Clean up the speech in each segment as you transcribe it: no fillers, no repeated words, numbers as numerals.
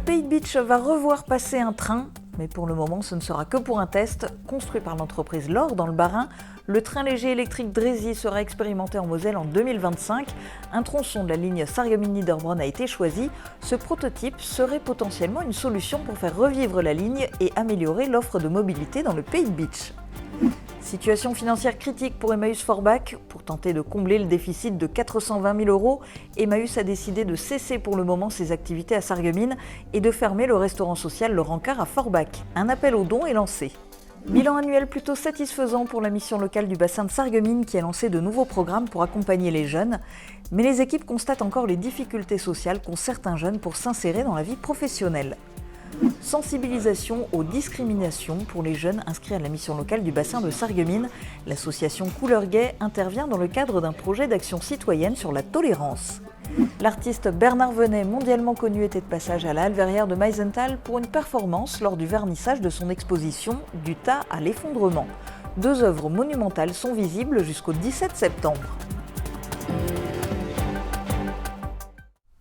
Pays de Bitche va revoir passer un train, mais pour le moment ce ne sera que pour un test. Construit par l'entreprise L'Or dans le Bas-Rhin, le train léger électrique Drézy sera expérimenté en Moselle en 2025. Un tronçon de la ligne Sarreguemines-Niederbronn a été choisi. Ce prototype serait potentiellement une solution pour faire revivre la ligne et améliorer l'offre de mobilité dans le Pays de Bitche. Situation financière critique pour Emmaüs Forbach. Pour tenter de combler le déficit de 420 000 €, Emmaüs a décidé de cesser pour le moment ses activités à Sarreguemines et de fermer le restaurant social Le Rancard à Forbach. Un appel aux dons est lancé. Bilan annuel plutôt satisfaisant pour la mission locale du bassin de Sarreguemines qui a lancé de nouveaux programmes pour accompagner les jeunes. Mais les équipes constatent encore les difficultés sociales qu'ont certains jeunes pour s'insérer dans la vie professionnelle. Sensibilisation aux discriminations pour les jeunes inscrits à la mission locale du bassin de Sarreguemines. L'association Couleur Gay intervient dans le cadre d'un projet d'action citoyenne sur la tolérance. L'artiste Bernard Venet, mondialement connu, était de passage à la Halle Verrière de Meisenthal pour une performance lors du vernissage de son exposition « Du tas à l'effondrement ». 2 œuvres monumentales sont visibles jusqu'au 17 septembre.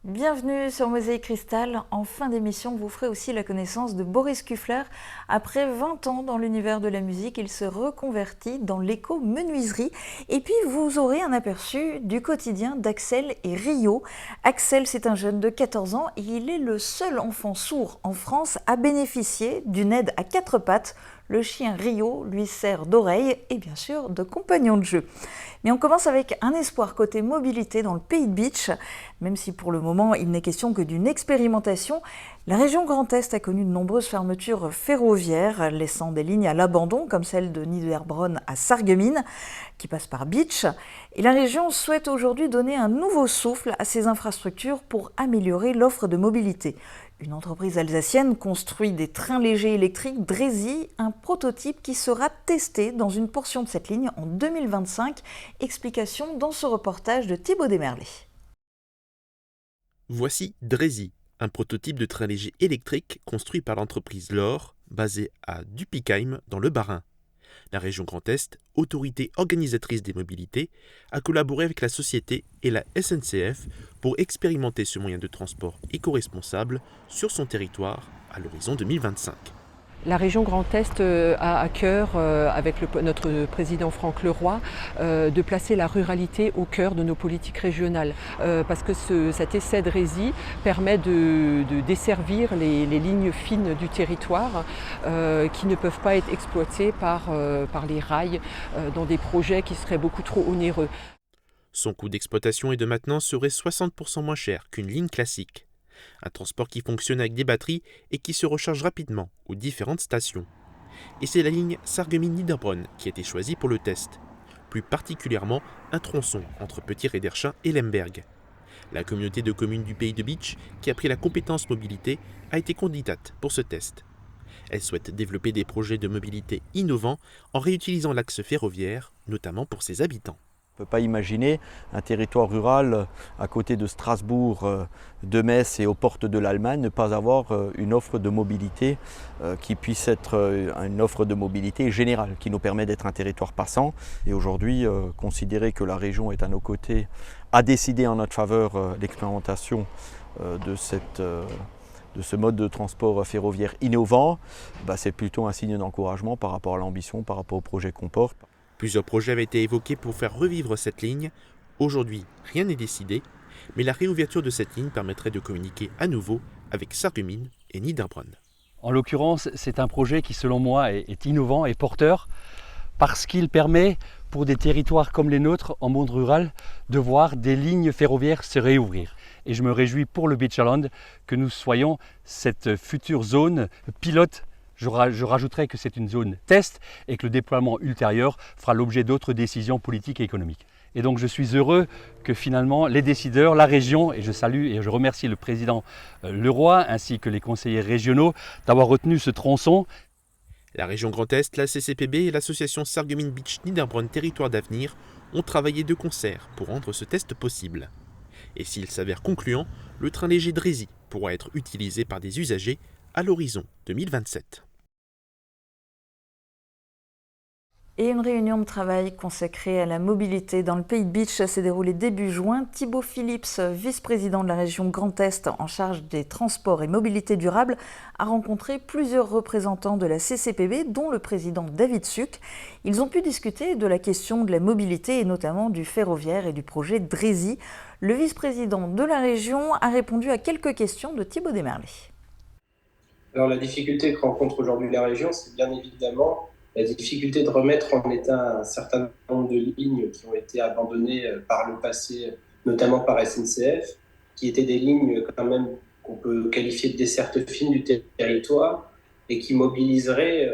Bienvenue sur Mosaïque Cristal. En fin d'émission, vous ferez aussi la connaissance de Boris Kuffler. Après 20 ans dans l'univers de la musique, il se reconvertit dans l'éco-menuiserie. Et puis, vous aurez un aperçu du quotidien d'Axel et Rio. Axel, c'est un jeune de 14 ans et il est le seul enfant sourd en France à bénéficier d'une aide à 4 pattes. Le chien Rio lui sert d'oreille et bien sûr de compagnon de jeu. Mais on commence avec un espoir côté mobilité dans le Pays de Bitche. Même si pour le moment il n'est question que d'une expérimentation, la région Grand Est a connu de nombreuses fermetures ferroviaires, laissant des lignes à l'abandon comme celle de Niederbronn à Sarreguemines, qui passe par Bitche. Et la région souhaite aujourd'hui donner un nouveau souffle à ces infrastructures pour améliorer l'offre de mobilité. Une entreprise alsacienne construit des trains légers électriques Drézy, un prototype qui sera testé dans une portion de cette ligne en 2025. Explication dans ce reportage de Thibaut Desmerlet. Voici Drézy, un prototype de train léger électrique construit par l'entreprise L'Or, basée à Dupikheim dans le Bas-Rhin. La région Grand Est, autorité organisatrice des mobilités, a collaboré avec la société et la SNCF pour expérimenter ce moyen de transport éco-responsable sur son territoire à l'horizon 2025. La région Grand Est a à cœur, avec notre président Franck Leroy, de placer la ruralité au cœur de nos politiques régionales. Parce que cet essai Drézy permet de desservir les lignes fines du territoire qui ne peuvent pas être exploitées par les rails dans des projets qui seraient beaucoup trop onéreux. Son coût d'exploitation et de maintenance serait 60% moins cher qu'une ligne classique. Un transport qui fonctionne avec des batteries et qui se recharge rapidement aux différentes stations. Et c'est la ligne Sarreguemines-Niederbronn qui a été choisie pour le test. Plus particulièrement, un tronçon entre Petit-Rederchin et Lemberg. La communauté de communes du Pays de Bitche, qui a pris la compétence mobilité, a été candidate pour ce test. Elle souhaite développer des projets de mobilité innovants en réutilisant l'axe ferroviaire, notamment pour ses habitants. On ne peut pas imaginer un territoire rural à côté de Strasbourg, de Metz et aux portes de l'Allemagne ne pas avoir une offre de mobilité qui puisse être une offre de mobilité générale, qui nous permet d'être un territoire passant. Et aujourd'hui, considérer que la région est à nos côtés, a décidé en notre faveur l'expérimentation de ce mode de transport ferroviaire innovant, c'est plutôt un signe d'encouragement par rapport à l'ambition, par rapport au projet qu'on porte. Plusieurs projets avaient été évoqués pour faire revivre cette ligne. Aujourd'hui, rien n'est décidé, mais la réouverture de cette ligne permettrait de communiquer à nouveau avec Sarreguemines et Niederbronn. En l'occurrence, c'est un projet qui, selon moi, est innovant et porteur parce qu'il permet, pour des territoires comme les nôtres en monde rural, de voir des lignes ferroviaires se réouvrir. Et je me réjouis pour le Beacherland que nous soyons cette future zone pilote. Je rajouterai que c'est une zone test et que le déploiement ultérieur fera l'objet d'autres décisions politiques et économiques. Et donc je suis heureux que finalement les décideurs, la région, et je salue et je remercie le président Leroy ainsi que les conseillers régionaux d'avoir retenu ce tronçon. La région Grand Est, la CCPB et l'association Sarreguemines Bitche Niederbronn Territoire d'Avenir ont travaillé de concert pour rendre ce test possible. Et s'il s'avère concluant, le train léger Drézy pourra être utilisé par des usagers à l'horizon 2027. Et une réunion de travail consacrée à la mobilité dans le Pays de Bitche s'est déroulée début juin. Thibaut Phillips, vice-président de la région Grand Est en charge des transports et mobilité durable, a rencontré plusieurs représentants de la CCPB, dont le président David Suc. Ils ont pu discuter de la question de la mobilité et notamment du ferroviaire et du projet Drézy. Le vice-président de la région a répondu à quelques questions de Thibaut Desmerlet. Alors la difficulté que rencontre aujourd'hui la région, c'est bien évidemment la difficulté de remettre en état un certain nombre de lignes qui ont été abandonnées par le passé, notamment par SNCF, qui étaient des lignes quand même qu'on peut qualifier de desserte fine du territoire et qui mobiliseraient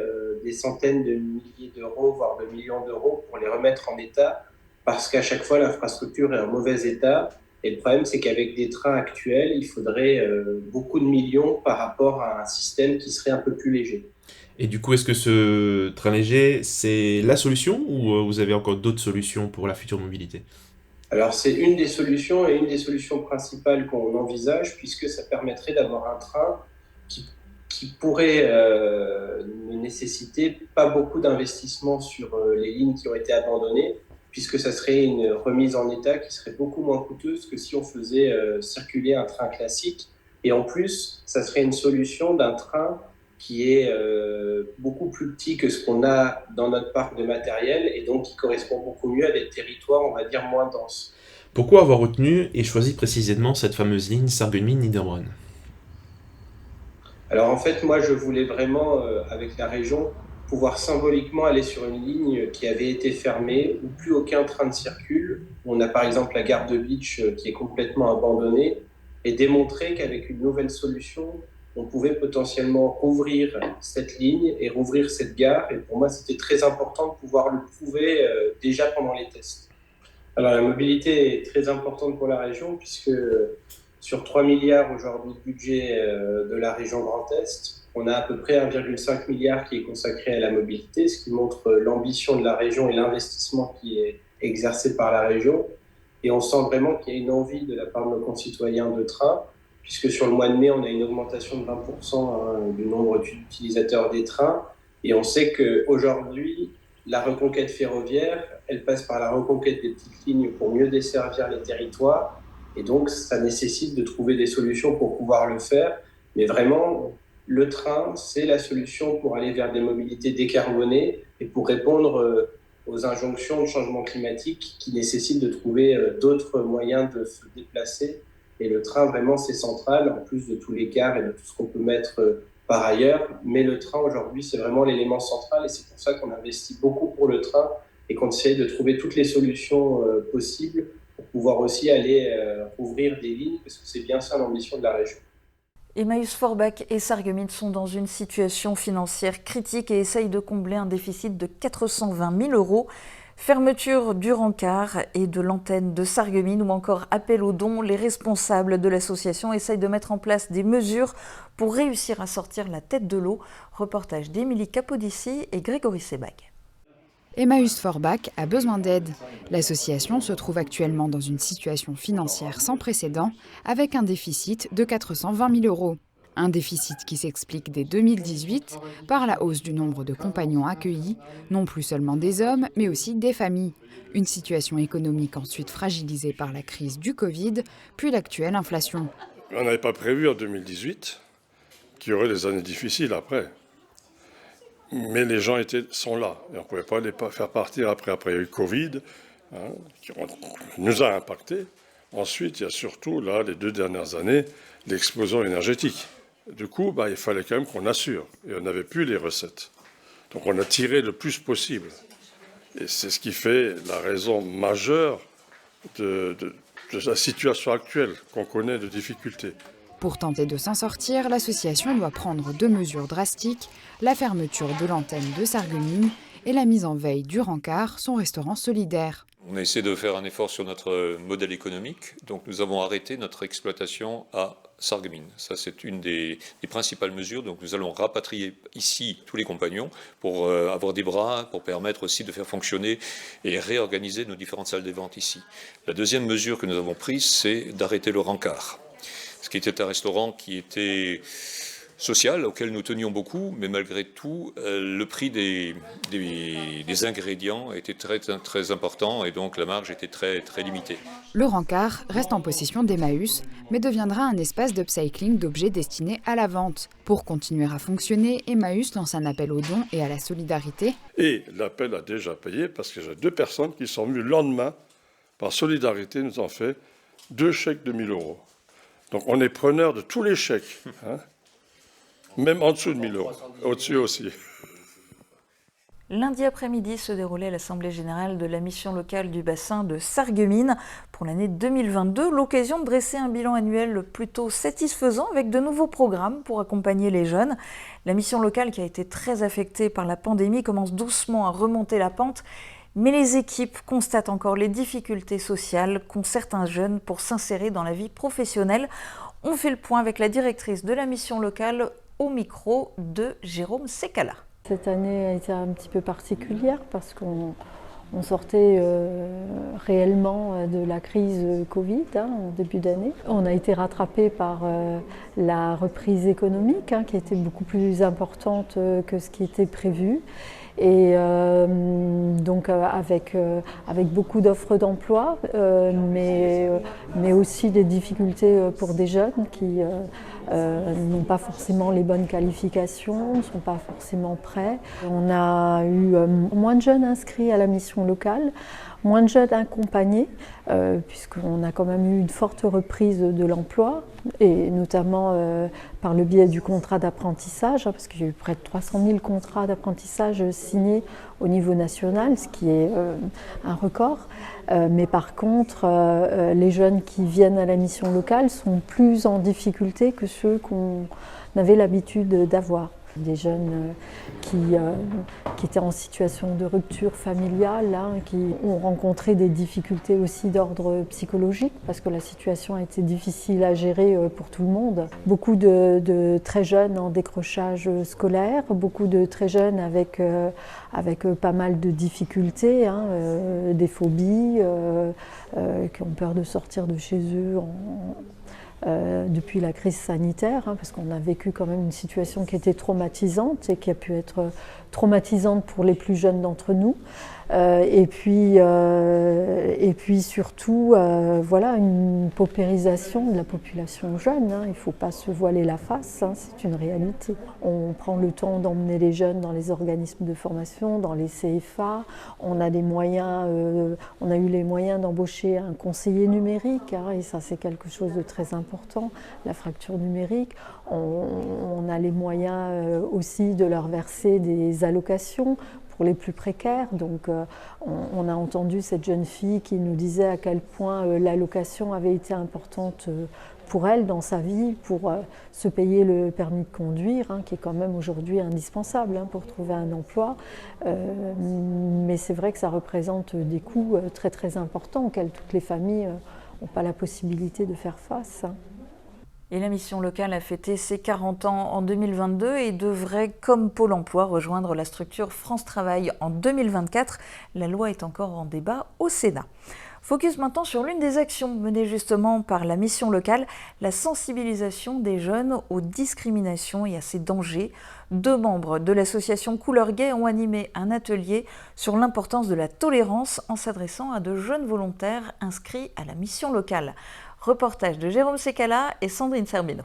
des centaines de milliers d'euros, voire de millions d'euros pour les remettre en état, parce qu'à chaque fois l'infrastructure est en mauvais état. Et le problème, c'est qu'avec des trains actuels, il faudrait beaucoup de millions par rapport à un système qui serait un peu plus léger. Et du coup, est-ce que ce train léger, c'est la solution ou vous avez encore d'autres solutions pour la future mobilité ? Alors, c'est une des solutions et une des solutions principales qu'on envisage, puisque ça permettrait d'avoir un train qui pourrait ne nécessiter pas beaucoup d'investissements sur les lignes qui ont été abandonnées, puisque ça serait une remise en état qui serait beaucoup moins coûteuse que si on faisait circuler un train classique. Et en plus, ça serait une solution d'un train qui est beaucoup plus petit que ce qu'on a dans notre parc de matériel et donc qui correspond beaucoup mieux à des territoires, on va dire, moins denses. Pourquoi avoir retenu et choisi précisément cette fameuse ligne Sarreguemines-Niederbronn ? Alors en fait, moi je voulais vraiment, avec la région, pouvoir symboliquement aller sur une ligne qui avait été fermée, où plus aucun train ne circule. On a par exemple la gare de Bitche qui est complètement abandonnée, et démontrer qu'avec une nouvelle solution, on pouvait potentiellement rouvrir cette ligne et rouvrir cette gare. Et pour moi, c'était très important de pouvoir le prouver déjà pendant les tests. Alors la mobilité est très importante pour la région, puisque sur 3 milliards aujourd'hui de budget de la région Grand Est, on a à peu près 1,5 milliard qui est consacré à la mobilité, ce qui montre l'ambition de la région et l'investissement qui est exercé par la région. Et on sent vraiment qu'il y a une envie de la part de nos concitoyens de train, puisque sur le mois de mai, on a une augmentation de 20% du nombre d'utilisateurs des trains. Et on sait qu'aujourd'hui, la reconquête ferroviaire, elle passe par la reconquête des petites lignes pour mieux desservir les territoires. Et donc, ça nécessite de trouver des solutions pour pouvoir le faire. Mais vraiment, le train, c'est la solution pour aller vers des mobilités décarbonées et pour répondre aux injonctions de changement climatique qui nécessitent de trouver d'autres moyens de se déplacer. Et le train, vraiment, c'est central, en plus de tous les cars et de tout ce qu'on peut mettre par ailleurs. Mais le train, aujourd'hui, c'est vraiment l'élément central et c'est pour ça qu'on investit beaucoup pour le train et qu'on essaie de trouver toutes les solutions possibles pour pouvoir aussi aller rouvrir des lignes, parce que c'est bien ça l'ambition de la région. Emmaüs Forbach et Sarreguemines sont dans une situation financière critique et essayent de combler un déficit de 420 000 euros. Fermeture du rencard et de l'antenne de Sarreguemines ou encore appel aux dons, les responsables de l'association essayent de mettre en place des mesures pour réussir à sortir la tête de l'eau. Reportage d'Émilie Capodici et Grégory Sebag. Emmaüs Forbach a besoin d'aide. L'association se trouve actuellement dans une situation financière sans précédent avec un déficit de 420 000 euros. Un déficit qui s'explique dès 2018 par la hausse du nombre de compagnons accueillis, non plus seulement des hommes, mais aussi des familles. Une situation économique ensuite fragilisée par la crise du Covid, puis l'actuelle inflation. On n'avait pas prévu en 2018 qu'il y aurait des années difficiles après. Mais les gens sont là, et on ne pouvait pas les faire partir après. Après, il y a eu le Covid, qui nous a impactés. Ensuite, il y a surtout, là, les 2 dernières années, l'explosion énergétique. Du coup, il fallait quand même qu'on assure, et on n'avait plus les recettes. Donc on a tiré le plus possible. Et c'est ce qui fait la raison majeure de la situation actuelle qu'on connaît de difficultés. Pour tenter de s'en sortir, l'association doit prendre 2 mesures drastiques, la fermeture de l'antenne de Sarreguemines et la mise en veille du rencard, son restaurant solidaire. On a essayé de faire un effort sur notre modèle économique, donc nous avons arrêté notre exploitation à Sarreguemines. Ça, c'est une des principales mesures. Donc nous allons rapatrier ici tous les compagnons pour avoir des bras, pour permettre aussi de faire fonctionner et réorganiser nos différentes salles de vente ici. La deuxième mesure que nous avons prise, c'est d'arrêter le rencard. Ce qui était un restaurant qui était social auquel nous tenions beaucoup, mais malgré tout, le prix des ingrédients était très important et donc la marge était très limitée. Le rencard reste en possession d'Emmaüs, mais deviendra un espace d'upcycling d'objets destinés à la vente. Pour continuer à fonctionner, Emmaüs lance un appel aux dons et à la solidarité. Et l'appel a déjà payé parce que j'ai 2 personnes qui sont venues le lendemain, par solidarité, nous ont fait 2 chèques de 1 000 €. Donc on est preneur de tous les chèques, hein, même en dessous de 1 000 €, au-dessus aussi. Lundi après-midi se déroulait l'Assemblée générale de la mission locale du bassin de Sarreguemines pour l'année 2022, l'occasion de dresser un bilan annuel plutôt satisfaisant avec de nouveaux programmes pour accompagner les jeunes. La mission locale, qui a été très affectée par la pandémie, commence doucement à remonter la pente, mais les équipes constatent encore les difficultés sociales qu'ont certains jeunes pour s'insérer dans la vie professionnelle. On fait le point avec la directrice de la mission locale au micro de Jérôme Secala. Cette année a été un petit peu particulière parce qu'on sortait réellement de la crise Covid en début d'année. On a été rattrapé par la reprise économique qui était beaucoup plus importante que ce qui était prévu. Et donc avec beaucoup d'offres d'emploi, mais aussi des difficultés pour des jeunes qui n'ont pas forcément les bonnes qualifications, ne sont pas forcément prêts. On a eu moins de jeunes inscrits à la mission locale, moins de jeunes accompagnés, puisqu'on a quand même eu une forte reprise de l'emploi, et notamment par le biais du contrat d'apprentissage, parce qu'il y a eu près de 300 000 contrats d'apprentissage signés au niveau national, ce qui est un record. Mais par contre, les jeunes qui viennent à la mission locale sont plus en difficulté que ceux qu'on avait l'habitude d'avoir. Des jeunes qui étaient en situation de rupture familiale, qui ont rencontré des difficultés aussi d'ordre psychologique, parce que la situation a été difficile à gérer pour tout le monde. Beaucoup de très jeunes en décrochage scolaire, beaucoup de très jeunes avec pas mal de difficultés, des phobies, qui ont peur de sortir de chez eux depuis la crise sanitaire, parce qu'on a vécu quand même une situation qui était traumatisante et qui a pu être traumatisante pour les plus jeunes d'entre nous. Et puis surtout, voilà, une paupérisation de la population jeune. Il ne faut pas se voiler la face, c'est une réalité. On prend le temps d'emmener les jeunes dans les organismes de formation, dans les CFA. On a des moyens, on a eu les moyens d'embaucher un conseiller numérique, et ça c'est quelque chose de très important, la fracture numérique. On a les moyens aussi de leur verser des allocations pour les plus précaires. Donc on a entendu cette jeune fille qui nous disait à quel point l'allocation avait été importante pour elle dans sa vie, pour se payer le permis de conduire, qui est quand même aujourd'hui indispensable pour trouver un emploi. Mais c'est vrai que ça représente des coûts très très importants auxquels toutes les familles n'ont pas la possibilité de faire face. Et la mission locale a fêté ses 40 ans en 2022 et devrait, comme Pôle emploi, rejoindre la structure France Travail en 2024. La loi est encore en débat au Sénat. Focus maintenant sur l'une des actions menées justement par la mission locale, la sensibilisation des jeunes aux discriminations et à ses dangers. 2 membres de l'association Couleur Gay ont animé un atelier sur l'importance de la tolérance en s'adressant à de jeunes volontaires inscrits à la mission locale. Reportage de Jérôme Secala et Sandrine Serbino.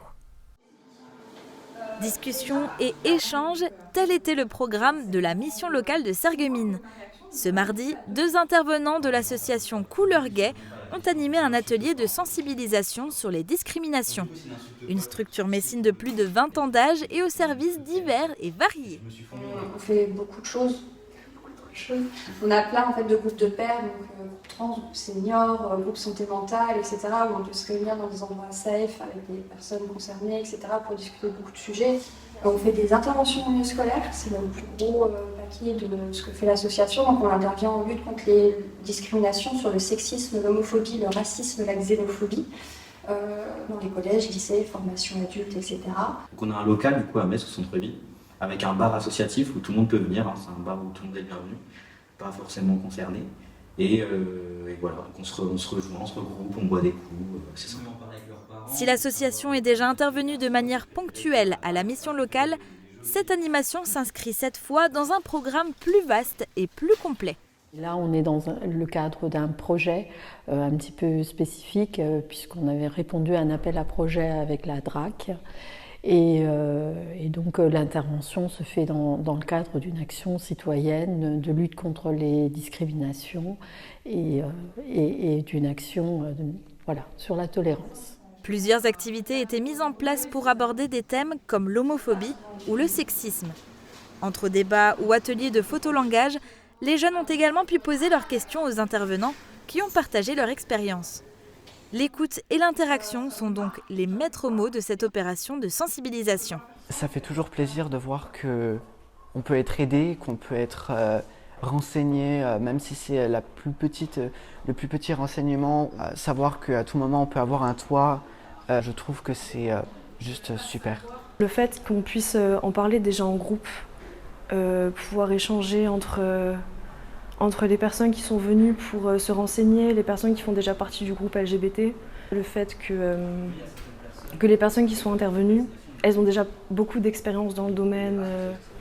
Discussion et échange, tel était le programme de la mission locale de Sarreguemines. Ce mardi, 2 intervenants de l'association Couleur Gay ont animé un atelier de sensibilisation sur les discriminations. Une structure messine de plus de 20 ans d'âge et aux services divers et variés. On fait beaucoup de choses. On a plein de groupes de pairs, donc trans, groupes seniors, groupes santé mentale, etc. où on peut se réunir dans des endroits safe avec des personnes concernées, etc. pour discuter de beaucoup de sujets. On fait des interventions en milieu scolaire, c'est le plus gros paquet de ce que fait l'association. Donc on intervient en lutte contre les discriminations sur le sexisme, l'homophobie, le racisme, la xénophobie. Dans les collèges, lycées, formations adultes, etc. Donc on a un local du coup à Metz, au centre-ville, avec un bar associatif où tout le monde peut venir, c'est un bar où tout le monde est bienvenu, pas forcément concerné. Et voilà, donc on se rejoint, on se regroupe, on boit des coups, c'est sympa. Si l'association est déjà intervenue de manière ponctuelle à la mission locale, cette animation s'inscrit cette fois dans un programme plus vaste et plus complet. Là, on est dans le cadre d'un projet un petit peu spécifique, puisqu'on avait répondu à un appel à projet avec la DRAC. Et donc l'intervention se fait dans le cadre d'une action citoyenne de lutte contre les discriminations et d'une action sur la tolérance. Plusieurs activités étaient mises en place pour aborder des thèmes comme l'homophobie ou le sexisme. Entre débats ou ateliers de photolangage, les jeunes ont également pu poser leurs questions aux intervenants qui ont partagé leur expérience. L'écoute et l'interaction sont donc les maîtres mots de cette opération de sensibilisation. Ça fait toujours plaisir de voir qu'on peut être aidé, qu'on peut être renseigné, même si c'est le plus petit renseignement. Savoir qu'à tout moment on peut avoir un toit, je trouve que c'est juste super. Le fait qu'on puisse en parler déjà en groupe, pouvoir échanger entre les personnes qui sont venues pour se renseigner, les personnes qui font déjà partie du groupe LGBT, le fait que les personnes qui sont intervenues, elles ont déjà beaucoup d'expérience dans le domaine,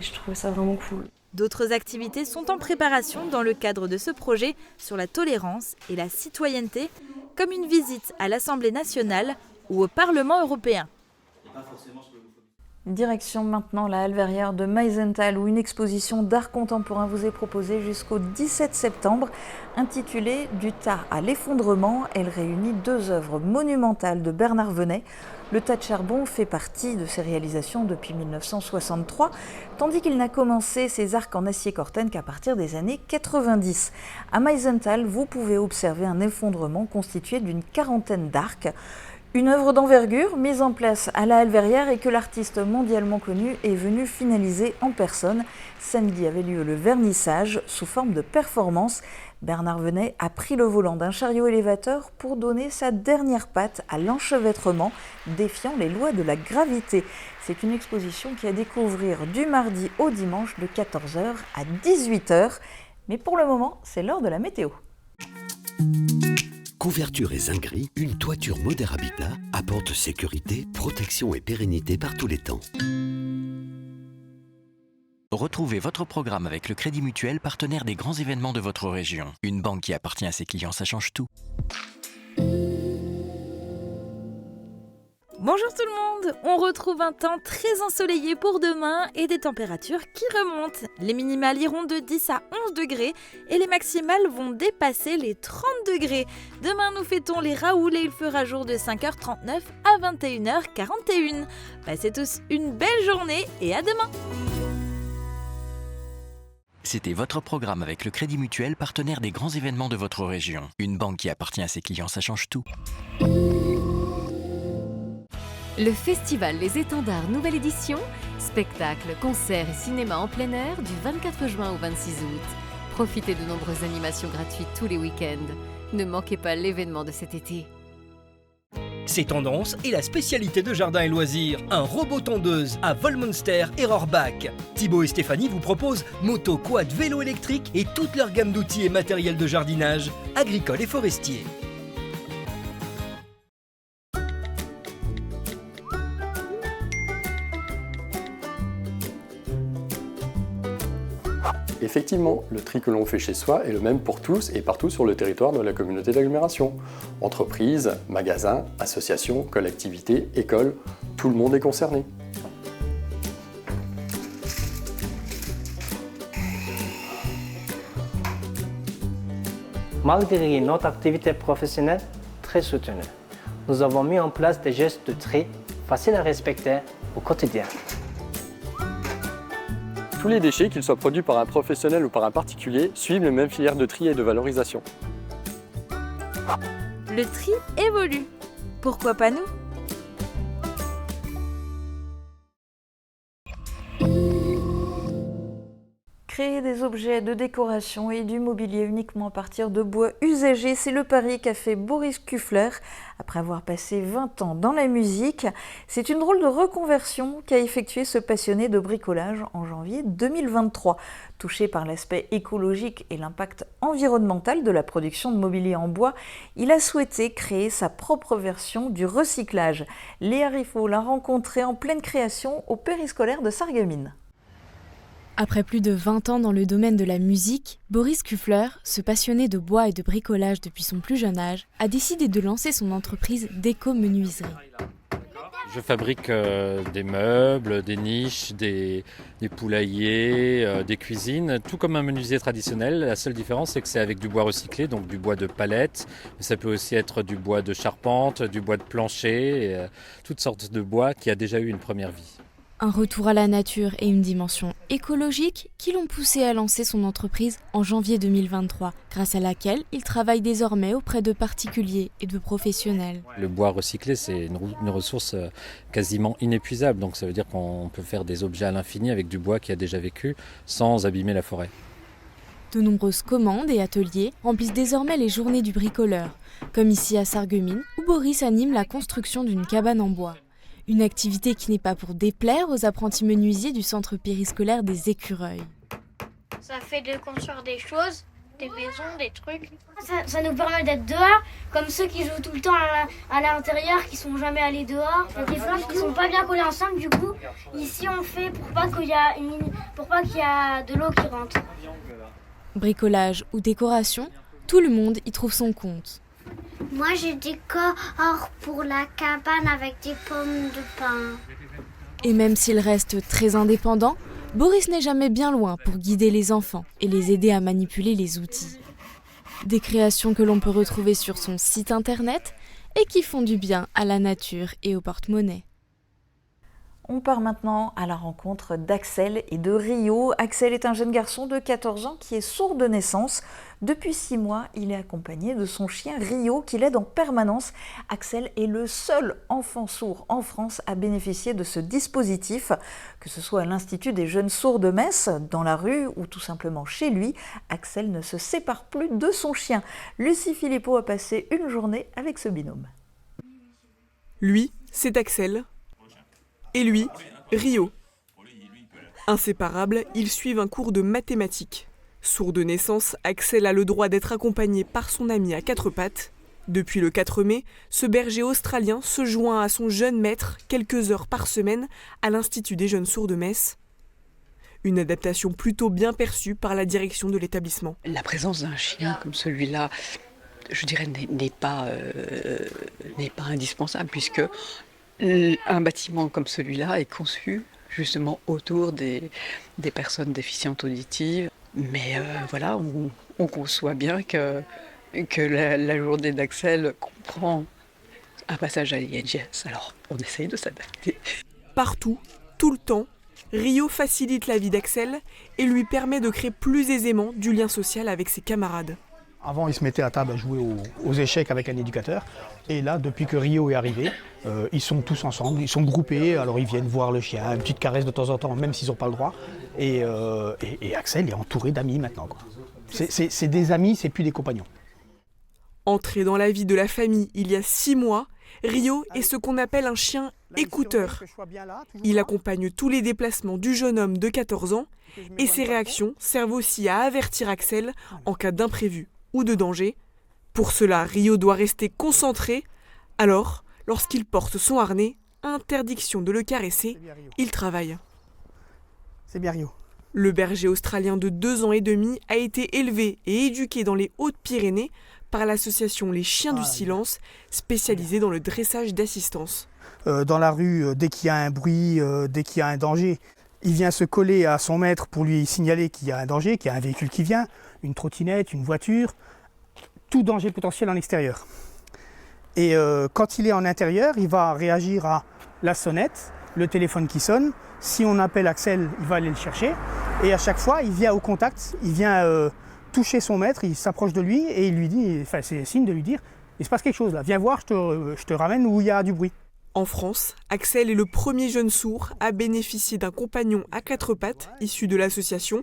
et je trouve ça vraiment cool. D'autres activités sont en préparation dans le cadre de ce projet sur la tolérance et la citoyenneté, comme une visite à l'Assemblée nationale ou au Parlement européen. Direction maintenant la Halle Verrière de Meisenthal où une exposition d'art contemporain vous est proposée jusqu'au 17 septembre. Intitulée « Du tas à l'effondrement », elle réunit 2 œuvres monumentales de Bernard Venet. Le tas de charbon fait partie de ses réalisations depuis 1963, tandis qu'il n'a commencé ses arcs en acier Corten qu'à partir des années 90. À Meisenthal, vous pouvez observer un effondrement constitué d'une 40aine d'arcs. Une œuvre d'envergure mise en place à la Halle Verrière et que l'artiste mondialement connu est venu finaliser en personne. Samedi avait lieu le vernissage sous forme de performance. Bernard Venet a pris le volant d'un chariot élévateur pour donner sa dernière patte à l'enchevêtrement, défiant les lois de la gravité. C'est une exposition qui est à découvrir du mardi au dimanche de 14h à 18h. Mais pour le moment, c'est l'heure de la météo. Couverture et zinguerie, une toiture Moder Habitat apporte sécurité, protection et pérennité par tous les temps. Retrouvez votre programme avec le Crédit Mutuel, partenaire des grands événements de votre région. Une banque qui appartient à ses clients, ça change tout. Bonjour tout le monde, on retrouve un temps très ensoleillé pour demain et des températures qui remontent. Les minimales iront de 10 à 11 degrés et les maximales vont dépasser les 30 degrés. Demain nous fêtons les Raoul et il fera jour de 5h39 à 21h41. Passez tous une belle journée et à demain. C'était votre programme avec le Crédit Mutuel, partenaire des grands événements de votre région. Une banque qui appartient à ses clients, ça change tout. Le festival Les Étendards nouvelle édition, spectacles, concerts et cinéma en plein air du 24 juin au 26 août. Profitez de nombreuses animations gratuites tous les week-ends. Ne manquez pas l'événement de cet été. C'est tendance et la spécialité de Jardin et Loisirs, un robot tondeuse à Volmonster et Rohrbach. Thibaut et Stéphanie vous proposent moto, quad, vélo électrique et toute leur gamme d'outils et matériel de jardinage, agricole et forestier. Effectivement, le tri que l'on fait chez soi est le même pour tous et partout sur le territoire de la communauté d'agglomération. Entreprises, magasins, associations, collectivités, écoles, tout le monde est concerné. Malgré notre activité professionnelle très soutenue, nous avons mis en place des gestes de tri faciles à respecter au quotidien. Tous les déchets, qu'ils soient produits par un professionnel ou par un particulier, suivent les mêmes filières de tri et de valorisation. Le tri évolue. Pourquoi pas nous ? Créer des des objets de décoration et du mobilier uniquement à partir de bois usagés. C'est le pari qu'a fait Boris Kuffler après avoir passé 20 ans dans la musique. C'est une drôle de reconversion qu'a effectué ce passionné de bricolage en janvier 2023. Touché par l'aspect écologique et l'impact environnemental de la production de mobilier en bois, il a souhaité créer sa propre version du recyclage. Léa Riffaut l'a rencontré en pleine création au périscolaire de Sarreguemines. Après plus de 20 ans dans le domaine de la musique, Boris Kuffler, ce passionné de bois et de bricolage depuis son plus jeune âge, a décidé de lancer son entreprise d'éco-menuiserie. Je fabrique des meubles, des niches, des poulaillers, des cuisines, tout comme un menuisier traditionnel. La seule différence, c'est que c'est avec du bois recyclé, donc du bois de palette. Mais ça peut aussi être du bois de charpente, du bois de plancher, et, toutes sortes de bois qui a déjà eu une première vie. Un retour à la nature et une dimension écologique qui l'ont poussé à lancer son entreprise en janvier 2023, grâce à laquelle il travaille désormais auprès de particuliers et de professionnels. Le bois recyclé, c'est une ressource quasiment inépuisable, donc ça veut dire qu'on peut faire des objets à l'infini avec du bois qui a déjà vécu sans abîmer la forêt. De nombreuses commandes et ateliers remplissent désormais les journées du bricoleur, comme ici à Sarreguemines, où Boris anime la construction d'une cabane en bois. Une activité qui n'est pas pour déplaire aux apprentis menuisiers du centre périscolaire des Écureuils. Ça fait de construire des choses, des maisons, des trucs. Ça nous permet d'être dehors, comme ceux qui jouent tout le temps à l'intérieur, qui sont jamais allés dehors. Il y a des planches qui sont pas bien collées ensemble, du coup, ici on fait pour pas qu'il y a de l'eau qui rentre. Bricolage ou décoration, tout le monde y trouve son compte. Moi, je décore pour la cabane avec des pommes de pin. Et même s'il reste très indépendant, Boris n'est jamais bien loin pour guider les enfants et les aider à manipuler les outils. Des créations que l'on peut retrouver sur son site internet et qui font du bien à la nature et au porte-monnaie. On part maintenant à la rencontre d'Axel et de Rio. Axel est un jeune garçon de 14 ans qui est sourd de naissance. Depuis 6 mois, il est accompagné de son chien Rio qui l'aide en permanence. Axel est le seul enfant sourd en France à bénéficier de ce dispositif. Que ce soit à l'Institut des jeunes sourds de Metz, dans la rue ou tout simplement chez lui, Axel ne se sépare plus de son chien. Lucie Philippot a passé une journée avec ce binôme. Lui, c'est Axel. Et lui, Rio. Inséparables, ils suivent un cours de mathématiques. Sourd de naissance, Axel a le droit d'être accompagné par son ami à 4 pattes. Depuis le 4 mai, ce berger australien se joint à son jeune maître quelques heures par semaine à l'Institut des jeunes sourds de Metz. Une adaptation plutôt bien perçue par la direction de l'établissement. La présence d'un chien comme celui-là, je dirais, n'est pas indispensable puisque un bâtiment comme celui-là est conçu justement autour des personnes déficientes auditives. Mais voilà, on conçoit bien que la journée d'Axel comprend un passage à l'INGS. Alors, on essaye de s'adapter. Partout, tout le temps, Rio facilite la vie d'Axel et lui permet de créer plus aisément du lien social avec ses camarades. Avant, ils se mettaient à table à jouer aux échecs avec un éducateur. Et là, depuis que Rio est arrivé, ils sont tous ensemble, ils sont groupés. Alors ils viennent voir le chien, une petite caresse de temps en temps, même s'ils n'ont pas le droit. Et Axel est entouré d'amis maintenant, quoi. C'est des amis, c'est plus des compagnons. Entré dans la vie de la famille il y a 6 mois, Rio est ce qu'on appelle un chien écouteur. Il accompagne tous les déplacements du jeune homme de 14 ans et ses réactions servent aussi à avertir Axel en cas d'imprévu ou de danger. Pour cela, Rio doit rester concentré. Alors, lorsqu'il porte son harnais, interdiction de le caresser, il travaille. C'est bien Rio. Le berger australien de 2 ans et demi a été élevé et éduqué dans les Hautes-Pyrénées par l'association Les Chiens du Silence, spécialisée dans le dressage d'assistance. Dans la rue, dès qu'il y a un bruit, dès qu'il y a un danger, il vient se coller à son maître pour lui signaler qu'il y a un danger, qu'il y a un véhicule qui vient, une trottinette, une voiture, tout danger potentiel en extérieur. Et quand il est en intérieur, il va réagir à la sonnette, le téléphone qui sonne. Si on appelle Axel, il va aller le chercher. Et à chaque fois, il vient au contact, il vient toucher son maître, il s'approche de lui et il lui dit, enfin c'est signe de lui dire, il se passe quelque chose là, viens voir, je te ramène où il y a du bruit. En France, Axel est le premier jeune sourd à bénéficier d'un compagnon à 4 pattes issu de l'association.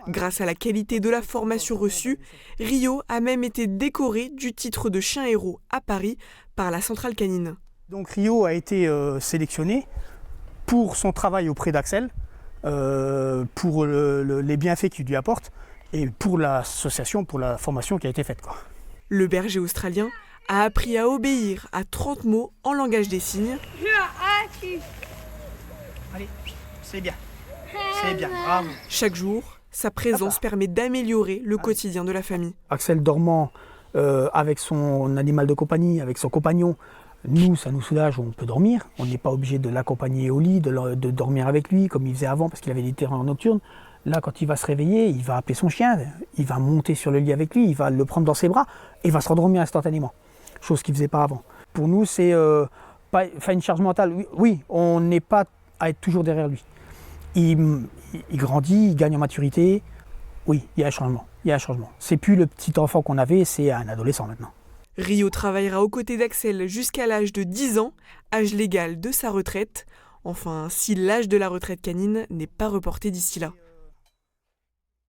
Grâce à la qualité de la formation reçue, Rio a même été décoré du titre de chien héros à Paris par la Centrale Canine. Donc Rio a été sélectionné pour son travail auprès d'Axel, pour les bienfaits qu'il lui apporte et pour l'association, pour la formation qui a été faite, quoi. Le berger australien a appris à obéir à 30 mots en langage des signes. Allez, c'est bien, bravo. Chaque jour, sa présence permet d'améliorer le quotidien de la famille. Axel dormant avec son animal de compagnie, avec son compagnon, nous, ça nous soulage, on peut dormir. On n'est pas obligé de l'accompagner au lit, de dormir avec lui comme il faisait avant parce qu'il avait des terrains nocturnes. Là, quand il va se réveiller, il va appeler son chien, il va monter sur le lit avec lui, il va le prendre dans ses bras et il va se rendormir instantanément. Chose qu'il ne faisait pas avant. Pour nous, c'est pas une charge mentale. Oui, on n'est pas à être toujours derrière lui. Il grandit, il gagne en maturité. Oui, il y a un changement. C'est plus le petit enfant qu'on avait, c'est un adolescent maintenant. Rio travaillera aux côtés d'Axel jusqu'à l'âge de 10 ans, âge légal de sa retraite. Enfin, si l'âge de la retraite canine n'est pas reporté d'ici là.